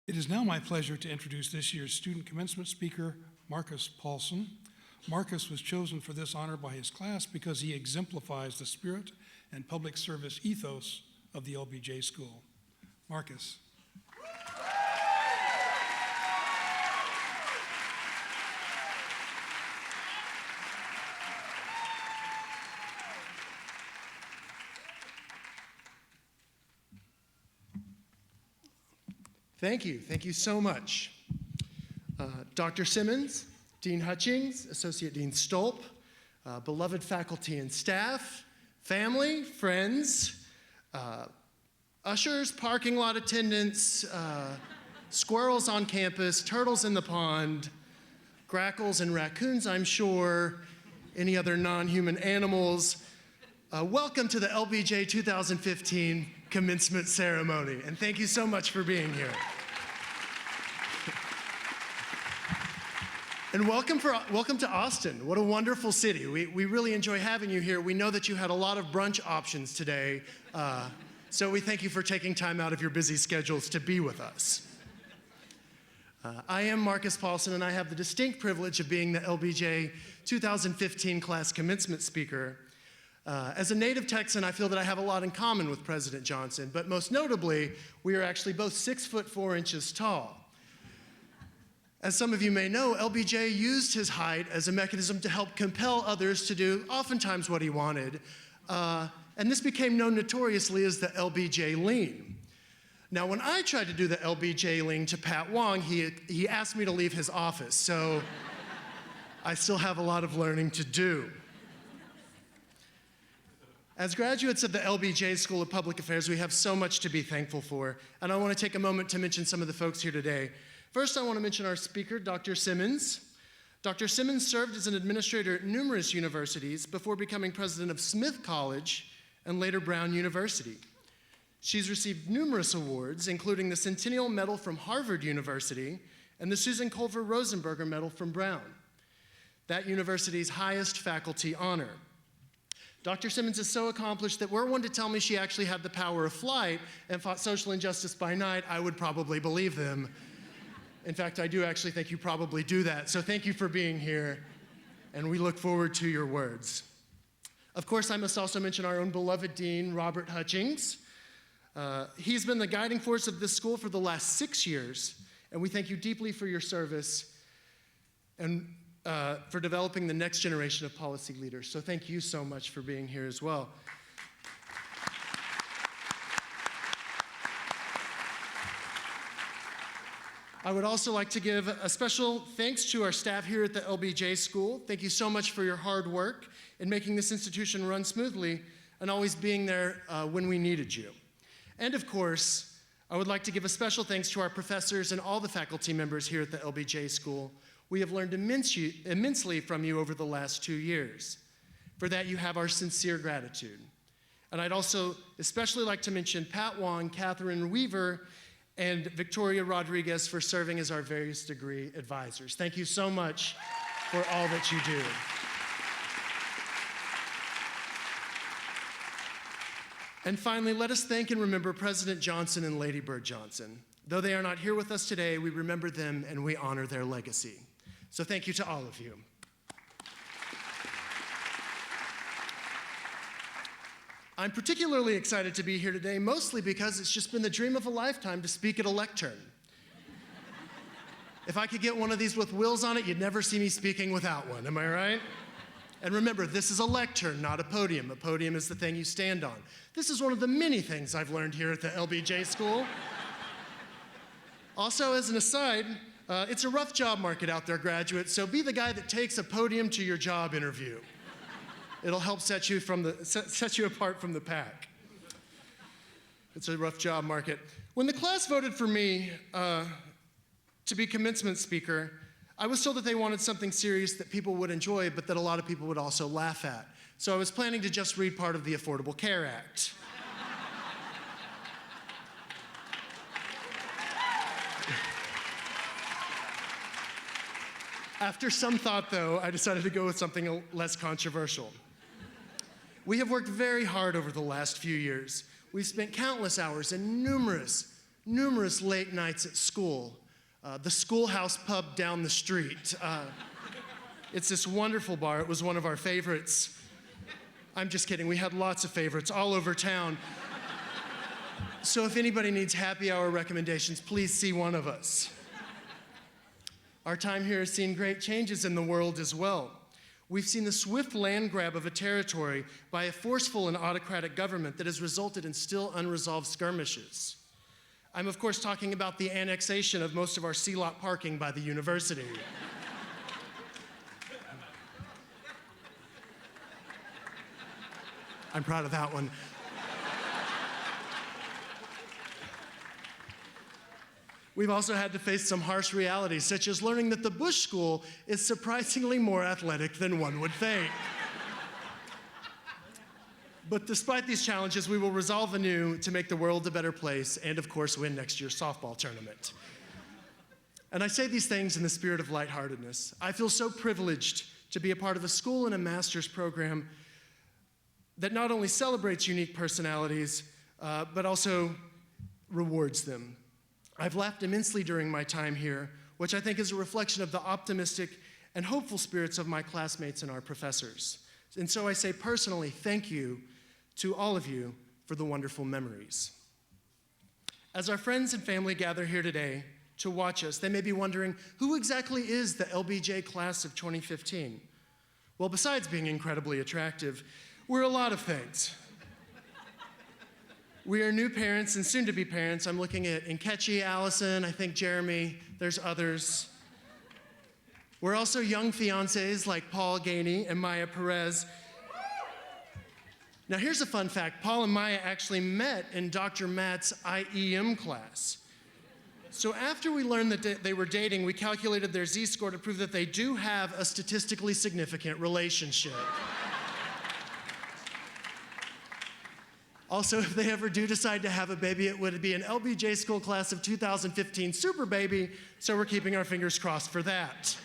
It is now my pleasure to introduce this year's student commencement speaker, Marcus Paulsen. Marcus was chosen for this honor by his class because he exemplifies the spirit and public service ethos of the LBJ School. Marcus. Thank you. Thank you so much. Dr. Simmons, Dean Hutchings, Associate Dean Stolp, beloved faculty and staff, family, friends, ushers, parking lot attendants, squirrels on campus, turtles in the pond, grackles and raccoons, I'm sure, any other non-human animals. Welcome to the LBJ 2015 commencement ceremony, and thank you so much for being here. And welcome to Austin. What a wonderful city. We really enjoy having you here. We know that you had a lot of brunch options today, so we thank you for taking time out of your busy schedules to be with us. I am Marcus Paulsen, and I have the distinct privilege of being the LBJ 2015 class commencement speaker. As a native Texan, I feel that I have a lot in common with President Johnson, but most notably, we are actually both 6'4" tall. As some of you may know, LBJ used his height as a mechanism to help compel others to do oftentimes what he wanted, and this became known notoriously as the LBJ lean. Now, when I tried to do the LBJ lean to Pat Wong, he asked me to leave his office, so I still have a lot of learning to do. As graduates of the LBJ School of Public Affairs, we have so much to be thankful for, and I want to take a moment to mention some of the folks here today. First, I want to mention our speaker, Dr. Simmons. Dr. Simmons served as an administrator at numerous universities before becoming president of Smith College and later Brown University. She's received numerous awards, including the Centennial Medal from Harvard University and the Susan Culver Rosenberger Medal from Brown, that university's highest faculty honor. Dr. Simmons is so accomplished that were one to tell me she actually had the power of flight and fought social injustice by night, I would probably believe them. In fact, I do actually think you probably do that. So thank you for being here, and we look forward to your words. Of course, I must also mention our own beloved dean, Robert Hutchings. He's been the guiding force of this school for the last 6 years, and we thank you deeply for your service and for developing the next generation of policy leaders. So thank you so much for being here as well. I would also like to give a special thanks to our staff here at the LBJ School. Thank you so much for your hard work in making this institution run smoothly and always being there when we needed you. And of course, I would like to give a special thanks to our professors and all the faculty members here at the LBJ School. We have learned immensely from you over the last 2 years. For that, you have our sincere gratitude. And I'd also especially like to mention Pat Wong, Catherine Weaver, and Victoria Rodriguez for serving as our various degree advisors. Thank you so much for all that you do. And finally, let us thank and remember President Johnson and Lady Bird Johnson. Though they are not here with us today, we remember them and we honor their legacy. So thank you to all of you. I'm particularly excited to be here today, mostly because it's just been the dream of a lifetime to speak at a lectern. If I could get one of these with wheels on it, you'd never see me speaking without one, am I right? And remember, this is a lectern, not a podium. A podium is the thing you stand on. This is one of the many things I've learned here at the LBJ School. Also, as an aside, it's a rough job market out there, graduates, so be the guy that takes a podium to your job interview. It'll help set you apart from the pack. It's a rough job market. When the class voted for me to be commencement speaker, I was told that they wanted something serious that people would enjoy, but that a lot of people would also laugh at. So I was planning to just read part of the Affordable Care Act. After some thought, though, I decided to go with something less controversial. We have worked very hard over the last few years. We've spent countless hours and numerous numerous late nights at school, the Schoolhouse Pub down the street. It's this wonderful bar. It was one of our favorites. I'm just kidding. We had lots of favorites all over town. So if anybody needs happy hour recommendations, please see one of us. Our time here has seen great changes in the world as well. We've seen the swift land grab of a territory by a forceful and autocratic government that has resulted in still unresolved skirmishes. I'm, of course, talking about the annexation of most of our C-lot parking by the university. I'm proud of that one. We've also had to face some harsh realities, such as learning that the Bush School is surprisingly more athletic than one would think. But despite these challenges, we will resolve anew to make the world a better place and, of course, win next year's softball tournament. And I say these things in the spirit of lightheartedness. I feel so privileged to be a part of a school and a master's program that not only celebrates unique personalities, but also rewards them. I've laughed immensely during my time here, which I think is a reflection of the optimistic and hopeful spirits of my classmates and our professors. And so I say personally, thank you to all of you for the wonderful memories. As our friends and family gather here today to watch us, they may be wondering, who exactly is the LBJ class of 2015? Well, besides being incredibly attractive, we're a lot of things. We are new parents and soon-to-be parents. I'm looking at Nkechi, Allison, I think Jeremy, there's others. We're also young fiancés like Paul Gainey and Maya Perez. Now here's a fun fact. Paul and Maya actually met in Dr. Matt's IEM class. So after we learned that they were dating, we calculated their Z-score to prove that they do have a statistically significant relationship. Also, if they ever do decide to have a baby, it would be an LBJ School class of 2015 super baby, so we're keeping our fingers crossed for that.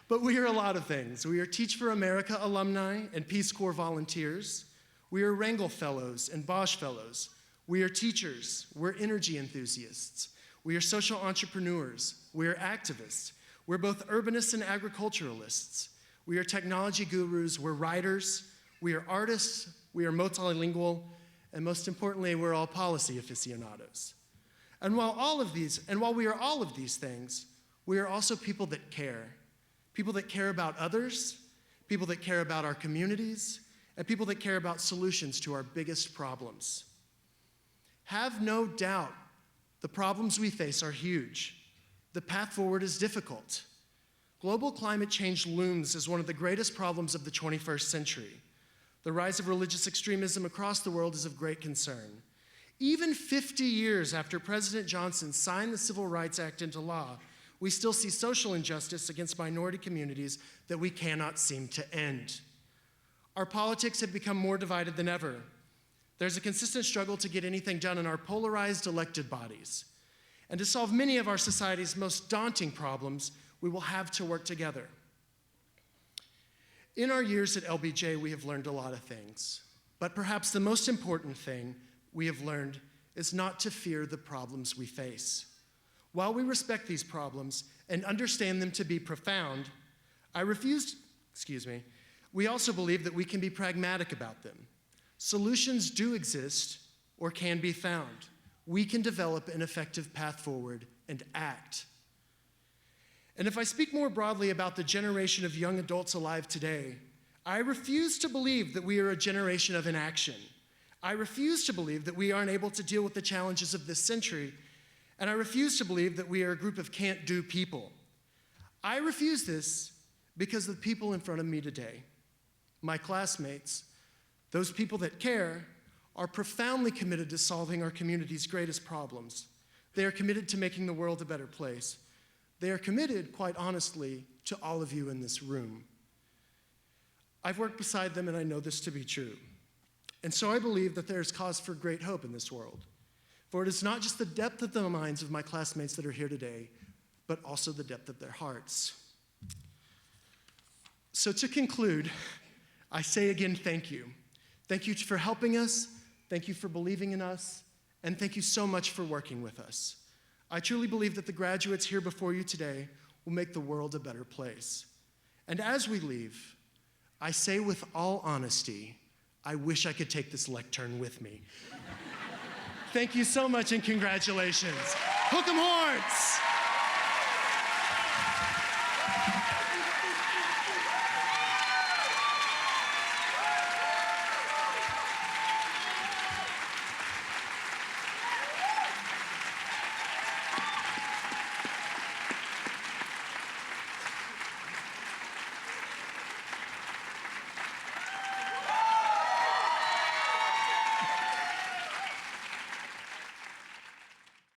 But we are a lot of things. We are Teach for America alumni and Peace Corps volunteers. We are Wrangell Fellows and Bosch Fellows. We are teachers. We're energy enthusiasts. We are social entrepreneurs. We are activists. We're both urbanists and agriculturalists. We are technology gurus. We're writers. We are artists. We are multilingual. And most importantly, we're all policy aficionados. And while we are all of these things, we are also people that care. People that care about others, people that care about our communities, and people that care about solutions to our biggest problems. Have no doubt, the problems we face are huge. The path forward is difficult. Global climate change looms as one of the greatest problems of the 21st century. The rise of religious extremism across the world is of great concern. Even 50 years after President Johnson signed the Civil Rights Act into law, we still see social injustice against minority communities that we cannot seem to end. Our politics have become more divided than ever. There's a consistent struggle to get anything done in our polarized elected bodies. And to solve many of our society's most daunting problems, we will have to work together. In our years at LBJ, we have learned a lot of things. But perhaps the most important thing we have learned is not to fear the problems we face. While we respect these problems and understand them to be profound, we also believe that we can be pragmatic about them. Solutions do exist or can be found. We can develop an effective path forward and act. And if I speak more broadly about the generation of young adults alive today, I refuse to believe that we are a generation of inaction. I refuse to believe that we aren't able to deal with the challenges of this century. And I refuse to believe that we are a group of can't-do people. I refuse this because the people in front of me today, my classmates, those people that care, are profoundly committed to solving our community's greatest problems. They are committed to making the world a better place. They are committed, quite honestly, to all of you in this room. I've worked beside them, and I know this to be true. And so I believe that there is cause for great hope in this world. For it is not just the depth of the minds of my classmates that are here today, but also the depth of their hearts. So to conclude, I say again, thank you. Thank you for helping us, thank you for believing in us, and thank you so much for working with us. I truly believe that the graduates here before you today will make the world a better place. And as we leave, I say with all honesty, I wish I could take this lectern with me. Thank you so much and congratulations. Hook 'em horns!